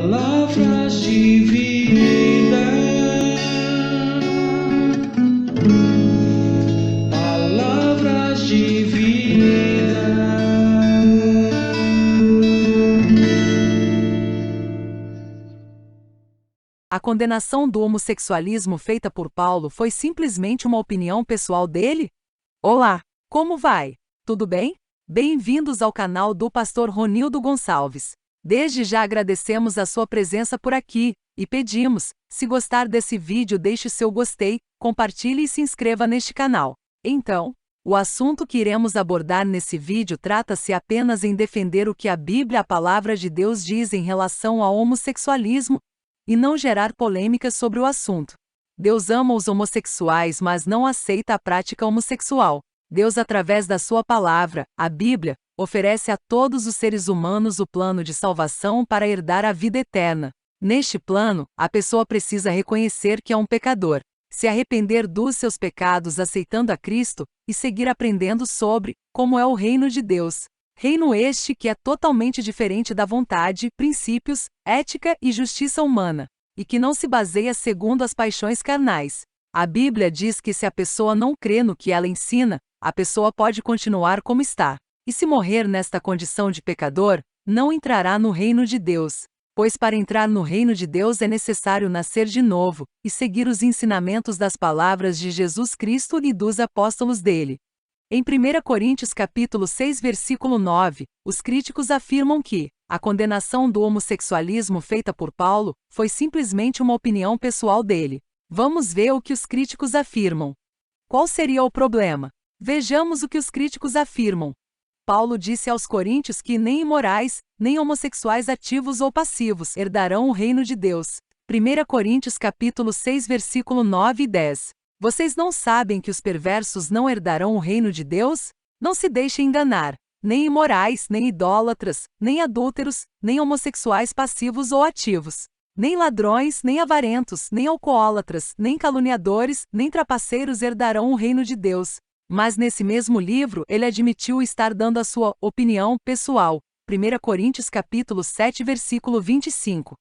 Palavras de vida, palavras de vida. A condenação do homossexualismo feita por Paulo foi simplesmente uma opinião pessoal dele? Olá, como vai? Tudo bem? Bem-vindos ao canal do Pastor Ronildo Gonçalves. Desde já agradecemos a sua presença por aqui e pedimos, se gostar desse vídeo, deixe seu gostei, compartilhe e se inscreva neste canal. Então, o assunto que iremos abordar nesse vídeo trata-se apenas em defender o que a Bíblia, a Palavra de Deus, diz em relação ao homossexualismo e não gerar polêmicas sobre o assunto. Deus ama os homossexuais, mas não aceita a prática homossexual. Deus, através da sua palavra, a Bíblia, oferece a todos os seres humanos o plano de salvação para herdar a vida eterna. Neste plano, a pessoa precisa reconhecer que é um pecador, se arrepender dos seus pecados aceitando a Cristo e seguir aprendendo sobre como é o reino de Deus. Reino este que é totalmente diferente da vontade, princípios, ética e justiça humana, e que não se baseia segundo as paixões carnais. A Bíblia diz que se a pessoa não crê no que ela ensina, a pessoa pode continuar como está. E se morrer nesta condição de pecador, não entrará no reino de Deus. Pois para entrar no reino de Deus é necessário nascer de novo, e seguir os ensinamentos das palavras de Jesus Cristo e dos apóstolos dele. Em 1 Coríntios capítulo 6, versículo 9, os críticos afirmam que a condenação do homossexualismo feita por Paulo foi simplesmente uma opinião pessoal dele. Vamos ver o que os críticos afirmam. Qual seria o problema? Vejamos o que os críticos afirmam. Paulo disse aos coríntios que nem imorais, nem homossexuais ativos ou passivos herdarão o reino de Deus. 1 Coríntios capítulo 6, versículo 9 e 10. Vocês não sabem que os perversos não herdarão o reino de Deus? Não se deixem enganar. Nem imorais, nem idólatras, nem adúlteros, nem homossexuais passivos ou ativos, nem ladrões, nem avarentos, nem alcoólatras, nem caluniadores, nem trapaceiros herdarão o reino de Deus. Mas nesse mesmo livro ele admitiu estar dando a sua opinião pessoal. 1 Coríntios capítulo 7, versículo 25.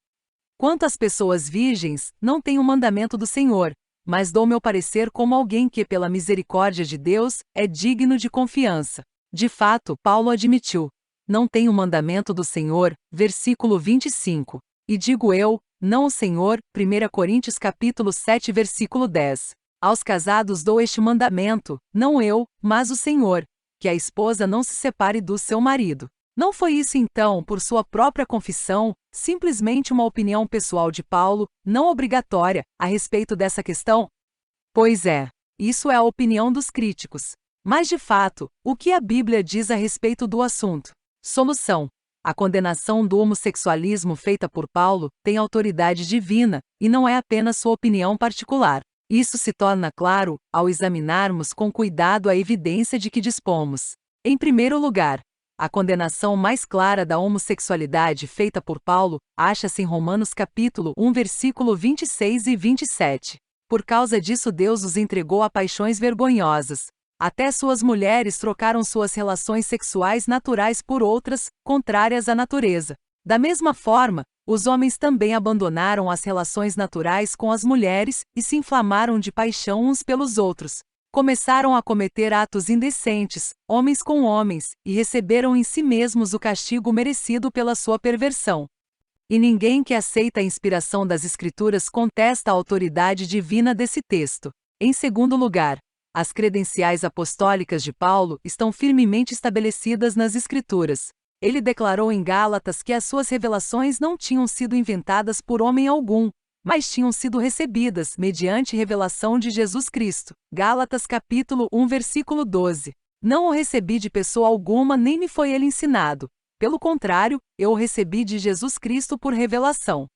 Quanto às pessoas virgens, não tenho o mandamento do Senhor, mas dou meu parecer como alguém que, pela misericórdia de Deus, é digno de confiança. De fato, Paulo admitiu: não tenho o mandamento do Senhor, versículo 25. E digo eu, não o Senhor, 1 Coríntios capítulo 7, versículo 10. Aos casados dou este mandamento, não eu, mas o Senhor, que a esposa não se separe do seu marido. Não foi isso então, por sua própria confissão, simplesmente uma opinião pessoal de Paulo, não obrigatória, a respeito dessa questão? Pois é, isso é a opinião dos críticos. Mas de fato, o que a Bíblia diz a respeito do assunto? Solução: a condenação do homossexualismo feita por Paulo tem autoridade divina, e não é apenas sua opinião particular. Isso se torna claro ao examinarmos com cuidado a evidência de que dispomos. Em primeiro lugar, a condenação mais clara da homossexualidade feita por Paulo acha-se em Romanos capítulo 1, versículo 26 e 27. Por causa disso Deus os entregou a paixões vergonhosas. Até suas mulheres trocaram suas relações sexuais naturais por outras, contrárias à natureza. Da mesma forma, os homens também abandonaram as relações naturais com as mulheres e se inflamaram de paixão uns pelos outros. Começaram a cometer atos indecentes, homens com homens, e receberam em si mesmos o castigo merecido pela sua perversão. E ninguém que aceita a inspiração das Escrituras contesta a autoridade divina desse texto. Em segundo lugar, as credenciais apostólicas de Paulo estão firmemente estabelecidas nas Escrituras. Ele declarou em Gálatas que as suas revelações não tinham sido inventadas por homem algum, mas tinham sido recebidas mediante revelação de Jesus Cristo. Gálatas capítulo 1, versículo 12. Não o recebi de pessoa alguma, nem me foi ele ensinado. Pelo contrário, eu o recebi de Jesus Cristo por revelação.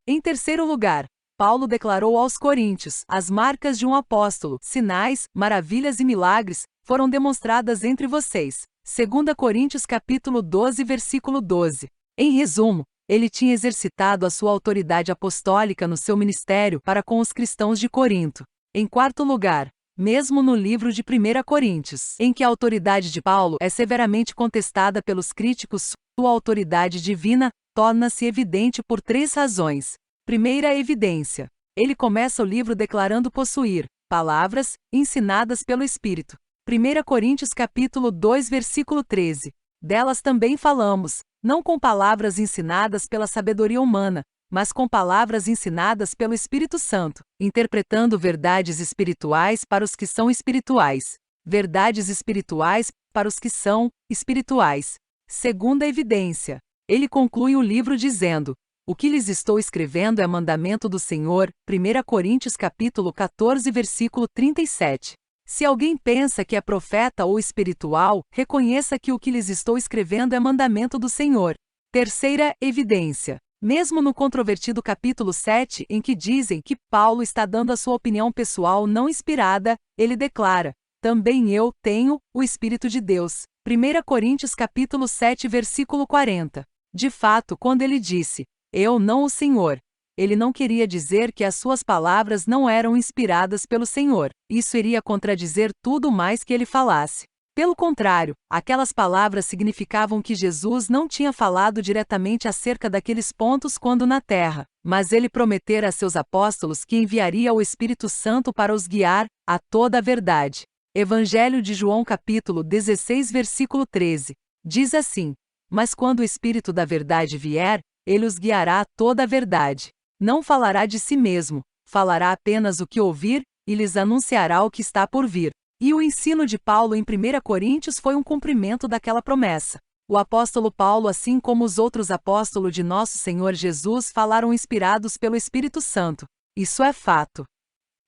Em terceiro lugar, Paulo declarou aos coríntios: as marcas de um apóstolo, sinais, maravilhas e milagres, foram demonstradas entre vocês. 2 Coríntios capítulo 12, versículo 12. Em resumo, ele tinha exercitado a sua autoridade apostólica no seu ministério para com os cristãos de Corinto. Em quarto lugar, mesmo no livro de 1 Coríntios, em que a autoridade de Paulo é severamente contestada pelos críticos, sua autoridade divina torna-se evidente por 3 razões. Primeira evidência. Ele começa o livro declarando possuir palavras ensinadas pelo Espírito. 1 Coríntios capítulo 2, versículo 13. Delas também falamos, não com palavras ensinadas pela sabedoria humana, mas com palavras ensinadas pelo Espírito Santo, interpretando verdades espirituais para os que são espirituais. Verdades espirituais para os que são espirituais. Segunda evidência. Ele conclui o livro dizendo: o que lhes estou escrevendo é mandamento do Senhor. 1 Coríntios capítulo 14, versículo 37. Se alguém pensa que é profeta ou espiritual, reconheça que o que lhes estou escrevendo é mandamento do Senhor. Terceira evidência. Mesmo no controvertido capítulo 7, em que dizem que Paulo está dando a sua opinião pessoal não inspirada, ele declara: também eu tenho o Espírito de Deus. 1 Coríntios capítulo 7, versículo 40. De fato, quando ele disse: eu não o Senhor, ele não queria dizer que as suas palavras não eram inspiradas pelo Senhor. Isso iria contradizer tudo mais que ele falasse. Pelo contrário, aquelas palavras significavam que Jesus não tinha falado diretamente acerca daqueles pontos quando na terra, mas ele prometera a seus apóstolos que enviaria o Espírito Santo para os guiar a toda a verdade. Evangelho de João capítulo 16, versículo 13. Diz assim: mas quando o Espírito da verdade vier, ele os guiará a toda a verdade. Não falará de si mesmo, falará apenas o que ouvir, e lhes anunciará o que está por vir. E o ensino de Paulo em 1 Coríntios foi um cumprimento daquela promessa. O apóstolo Paulo, assim como os outros apóstolos de nosso Senhor Jesus, falaram inspirados pelo Espírito Santo. Isso é fato.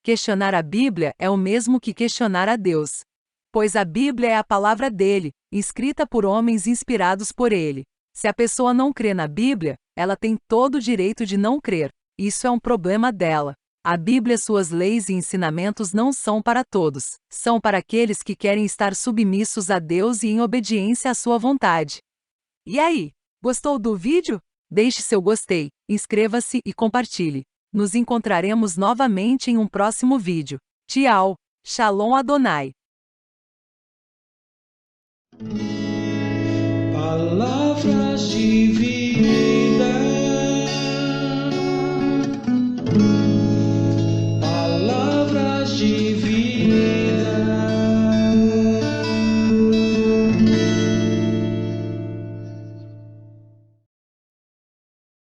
Questionar a Bíblia é o mesmo que questionar a Deus. Pois a Bíblia é a palavra dele, escrita por homens inspirados por ele. Se a pessoa não crê na Bíblia, ela tem todo o direito de não crer. Isso é um problema dela. A Bíblia, suas leis e ensinamentos não são para todos. São para aqueles que querem estar submissos a Deus e em obediência à sua vontade. E aí, gostou do vídeo? Deixe seu gostei, inscreva-se e compartilhe. Nos encontraremos novamente em um próximo vídeo. Tchau. Shalom Adonai. Palavras de vida.